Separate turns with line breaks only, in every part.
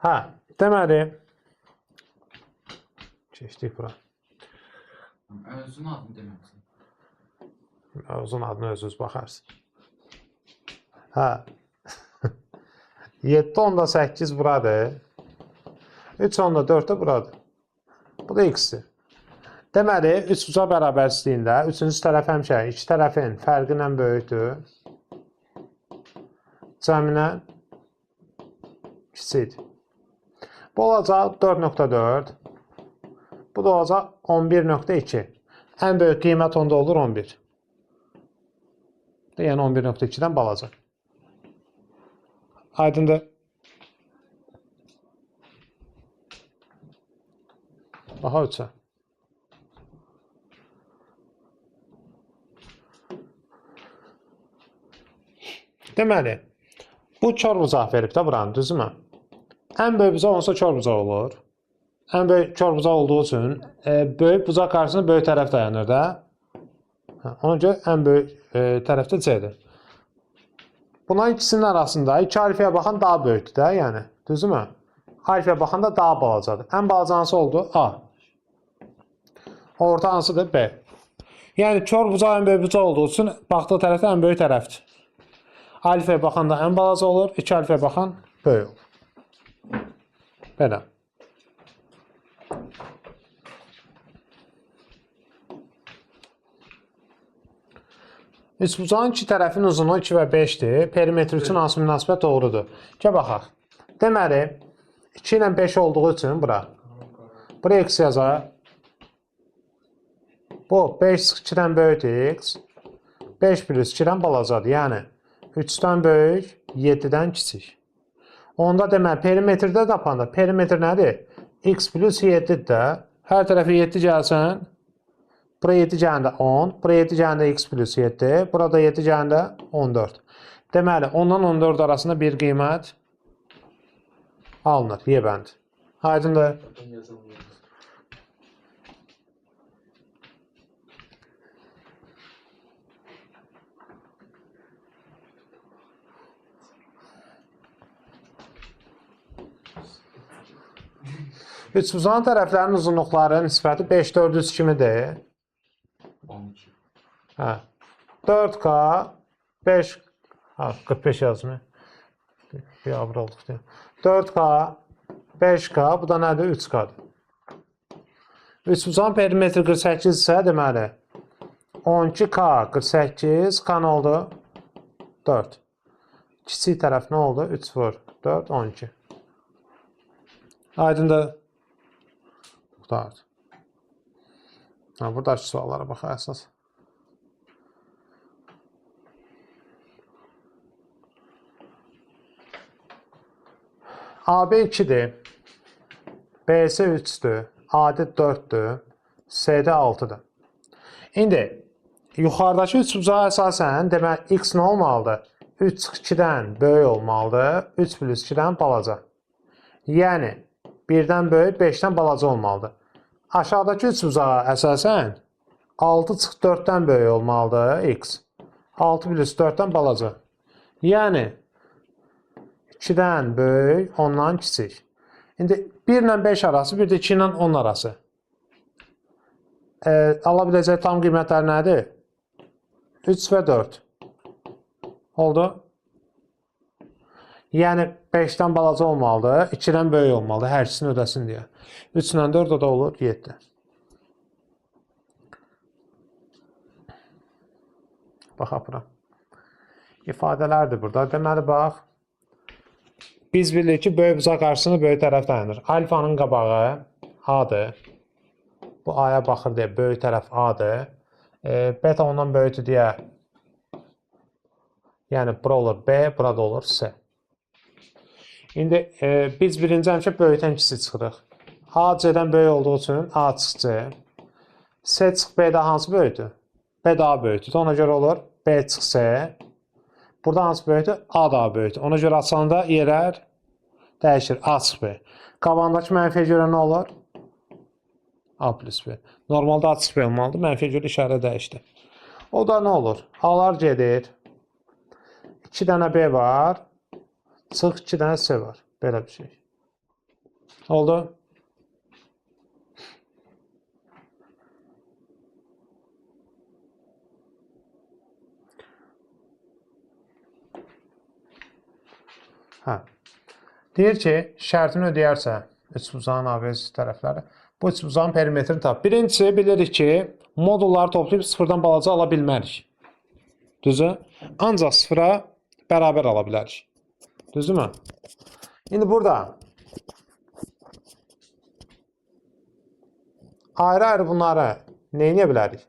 Hə, deməli keçdik bura.
Özün adını deməlisin.
Uzun adını özünüz baxarsınız. Hə. 7.8 buradır. 3.4 də buradır. Bu da x-dir. Deməli, 3 uca bərabərsizliyində 3-cü tərəf həmişə iki tərəfin fərqi ilə böyükdür. Cəminə kiçikdir. Bu olacaq 4.4. Bu da olacaq 11.2. Ən böyük qiymət onda olur 11. Yəni 11.2-dən balaca. Aydındır. Baxa 3-ə. Deməli, bu kör bucaq verib də buranı, düzmü? Ən böyük bucaq olsa kör bucaq olur. Ən böyük kör bucaq olduğu üçün böyük bucaq qarşısında böyük tərəf dayanır da. Ona görə ən böyük tərəf də C-dir. Bunların ikisinin arasında 2 alifaya baxan daha böyükdür də, yəni, düzmü? Alifaya baxan da daha balacadır. Ən balaca hansı oldu? A. Orta hansıdır? B. Yəni, kör bucaq ən böyük bucaq olduğu üçün baxdığı tərəf ən böyük tərəfdir. Alifaya baxan da ən balaca olur, 2 alifaya baxan böyük olur. Belə. Üçbucağın iki tərəfin uzunluğu 2 və 5-dir. Perimetr üçün hansı münasibət doğrudur? Gəl baxaq. Deməli, 2 ilə 5 olduğu üçün bura. Buraya x yazaq. Bu 5 2-dən böyükdür x. 5 plus 2-dən balacadır. Yəni, 3-dən böyük, 7-dən kiçik. Onda deməli, perimetrdə tapanda, perimetr nədir? X plus 7-dir də. Hər tərəfi 7 gəlsən, buraya 7 gələndə 10, buraya 7 gələndə x plus 7, burada 7 gələndə 14. Deməli, 10-dan 14 arasında bir qiymət alınır, yebənd. Aydındır. Üçbucağın tərəflərinin uzunluqları nisbəti 5 400 kimidir.
12.
Hə. 4K 5 45 yazmıyor. Bir abır olduk diyor. 4K 5K bu da nədir? 3K'dır. Üçbucağın perimetri 48 isə deməli 12K 48 K nə oldu? 4. Kiçik tərəf nə oldu? 3 vur 4 12. Aydındır. Qurtardı. Buradakı suallara baxarsınız. AB 2-dir. BS 3-dür. AD 4-dür. CD 6-dır. İndi, yuxarıdakı üçbucağa əsasən, demək, x nə olmalıdır? 3 2-dən böyük olmalıdır. 3 plus 2-dən balaca. Yəni, 1-dən böyük, 5-dən balaca olmalıdır. Aşağıdakı üçbucağa əsasən 6-4-dən böyük olmalıdır x. 6 plus 4-dən balaca. Yəni 2-dən böyük, 10-dan kiçik. İndi 1 ilə 5 arası, bir də 2 ilə 10 arası. Ala biləcək tam qiymətlər nədir? 3 və 4. Oldu? Yəni 5-dən balaca olmalıdır, 2-dən böyük olmalıdır, hər ikisini ödəsin deyə. 3 ilə 4 o da olur 7. Baxaq bura. İfadələrdir burada. Deməli, bax. Biz bilirik ki, böyük bucaq qarşısında böyük tərəf dayanır. Alfanın qabağı A-dır. Bu A-ya baxır deyə böyük tərəf A-dır. Beta ondan böyükdür deyə. Yəni, bura olur B, burada olur C. İndi biz birinci həmişə böyükdən kiçik çıxırıq. A C-dən böyük olduğu üçün A çıx C. C çıx B-də hansı böyükdür? B daha böyükdür. Ona görə olur B çıx C. Burada hansı böyükdür? A daha böyükdür. Ona görə açanda yerlər dəyişir. A çıx B. Qabağındakı mənfiyə görə nə olur? A plus B. Normalda A çıx B olmalıdır. Mənfiyə görə işarə dəyişdi. O da nə olur? A-lar gedir. 2 dənə B var. Çıx 2 dənə C var. Belə bir şey. Oldu? Hə. Deyir ki, şərtini ödəyərsə, üçbucağın ABS tərəfləri, bu üçbucağın perimetrini tap. Birincisi, bilirik ki, modulları toplayıb sıfırdan balaca ala bilmərik. Düzü? Ancaq sıfıra bərabər ala bilərik. Düzdürmü? İndi burada ayrı-ayrı bunları neyinə bilərik?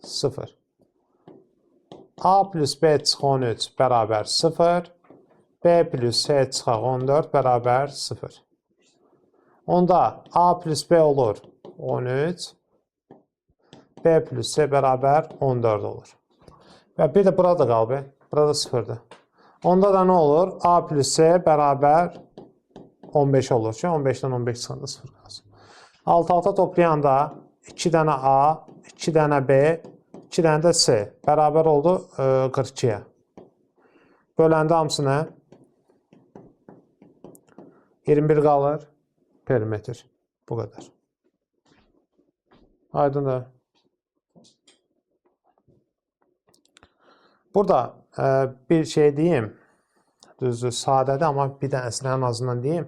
0. A plus B çıxı 13 bərabər 0. B plus C çıxı 14 bərabər 0. Onda A plus B olur 13. B plus C bərabər 14 olur. Və bir də burada qalıb. Burada 0-dır. Onda da nə olur? A plus C bərabər 15 olur ki, 15-dən 15 çıxanda 0 qalsın. Alt-alta toplayanda 2 dənə A, 2 dənə B, 2 dənə də C bərabər oldu 42-yə. Böləndə hamısını 21 qalır. Perimetr. Bu qədər. Aydındır. Burada bir şey deyim. Düzdür, sadədir, amma bir dənəsini ən azından deyim.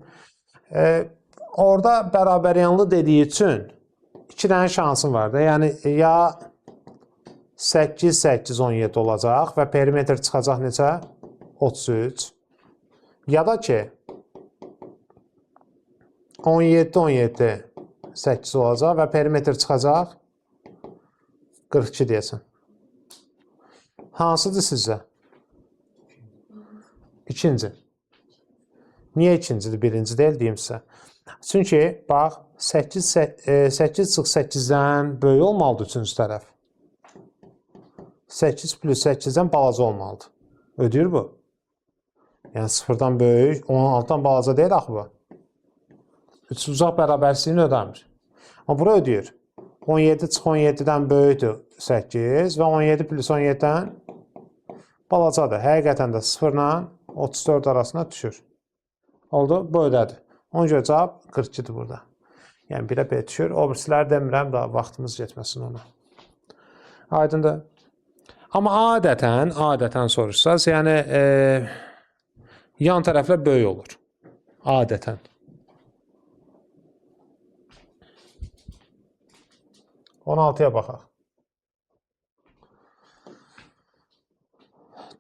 Orada bərabəryanlı dediyi üçün 2 dənə şansın var da. Yəni, ya 8, 8, 17 olacaq və perimetr çıxacaq necə? 33. Ya da ki, 17, 17, 8 olacaq və perimetr çıxacaq 42 deyəsən. Hansıdır sizcə? İkinci. Niyə ikincidir, birinci deyil deyim sizə? Çünki, bax, 8 çıx 8-dən böyük olmalıdır üçüncü tərəf. 8 plus 8-dən balaca olmalıdır. Ödəyir bu. Yəni, 0-dan böyük, 16-dan balaca deyil axı bu. Üçbucaq bərabərsizliyini ödəmir. Amma bura ödəyir. 17 çıx 17-dən böyükdür 8 və 17 plus 17-dən balacadır. Həqiqətən də 0 ilə 34 arasına düşür. Oldu? Bu ödədir. Ona görə cavab 42-dir burada. Yəni 1-ə B düşür. O birisiləri demirəm da vaxtımız getməsin ona. Aydındır. Amma adətən soruşsaz, yəni yan tərəflər böyük olur. Adətən. 16-ya baxaq.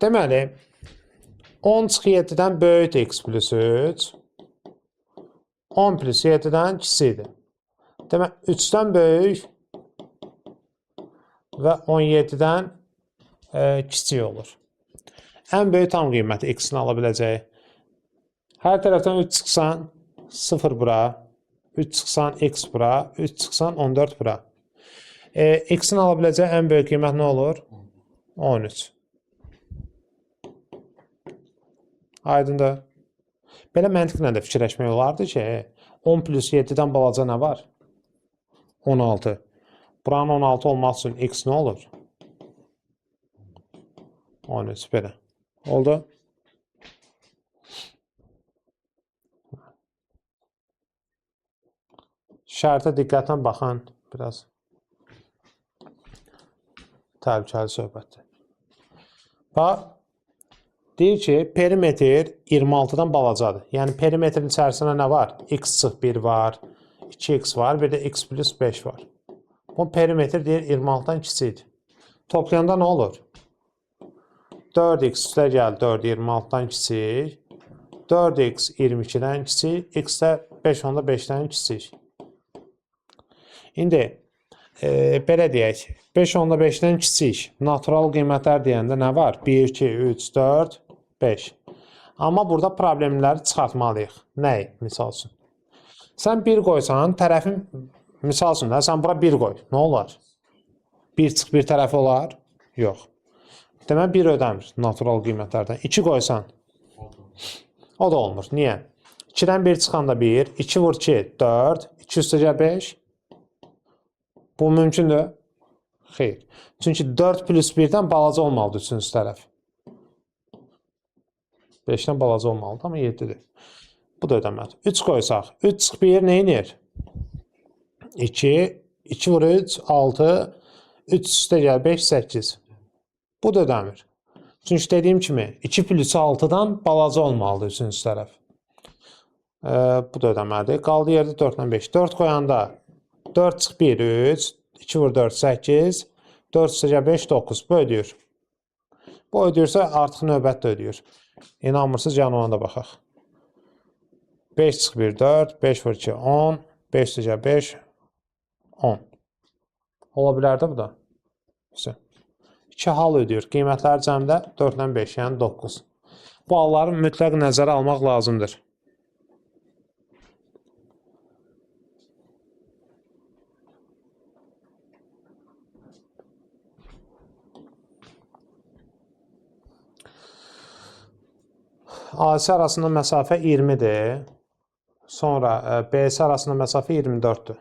Deməli, 10 çıx 7-dən böyükdür x plus 3. 10 plus 7-dən kiçikdir. Deməli, 3-dən böyük və 17-dən kiçik olur. Ən böyük tam qiyməti x-ni ala biləcəyi. Hər tərəfdən 3 çıxsan 0 bura, 3 çıxsan x bura, 3 çıxsan 14 bura. X-in ala biləcəyi ən böyük qiymət nə olur? 13. Aydındır. Belə məntiqlə də fikirləşmək olardı ki, 10 plus 7-dən balaca nə var? 16. Buranın 16 olmaq üçün x nə olur? 13. Belə. Oldu? Şərtə diqqətlə baxın. Biraz təhlükəli söhbətdir. Bax, deyir ki, perimetr 26-dan balacadır. Yəni, perimetrin içərisində nə var? X çıx 1 var, 2x var, bir də x plus 5 var. Bu perimetr deyir 26-dan kiçikdir. Toplayanda nə olur? 4x üstə gəl 4 26-dan kiçik, 4x 22-dən kiçik, x də 5 onda 5-dən kiçik. İndi, belə deyək, 5 onda 5-dən kiçik, natural qiymətlər deyəndə nə var? 1, 2, 3, 4, 5. Amma burada problemləri çıxartmalıyıq. Nəyi? Misal üçün. Sən 1 qoysan, tərəfin, misal üçün, sən bura 1 qoy. Nə olar? 1 çıx 1 tərəfi olar? Yox. Demək 1 ödəmir natural qiymətlərdən. 2 qoysan, o da olmur. Niyə? 2-dən 1 çıxanda 1, 2 vur 2, 4, 2 üstə 5. Bu mümkündür? Xeyr. Çünki 4 plus 1-dən balaca olmalıdır üçüncü tərəf. 5-dən balaca olmalıdır, amma 7-dir. Bu da ödəmədir. 3 qoysaq. 3 çıx 1 nə edir? 2. 2 vur 3, 6. 3 üstə gəl 5, 8. Bu da ödəmir. Çünki dediyim kimi 2 plus 6-dan balaca olmalıdır üçüncü tərəf. Bu da ödəmədir. Qaldı yerdə 4 ilə 5. 4 qoyanda 4 çıx 1, 3. 2 vur 4, 8. 4 üstə gəl 5, 9. Bu ödəyir. Bu ödəyirsə artıq növbət də ödəyir. İnanmırsınız, yəni ona da baxaq. 5 çıx 1, 4. 5 vur 2, 10. 5 üstə gəl 5, 10. Ola bilər də bu da. 2 hal ödəyir. Qiymətləri cəmdə 4 ilə 5, yəni 9. Bu halları mütləq nəzərə almaq lazımdır. AC arasında məsafə 20-dir. Sonra BC arasında məsafə 24-dür.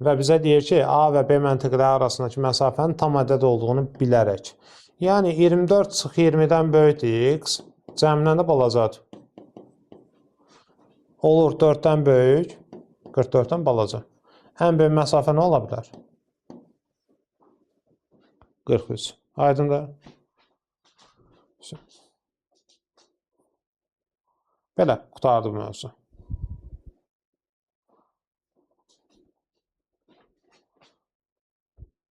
Və bizə deyir ki, A və B məntəqələri arasındakı məsafənin tam ədəd olduğunu bilərək. Yəni 24 çıx 20-dən böyükdür x, cəmdən də balacadır. Olur 4-dən böyük, 44-dən balaca. Ən böyük məsafə nə ola bilər? 43. Aydındır? Belə, qutardı bu mövzu.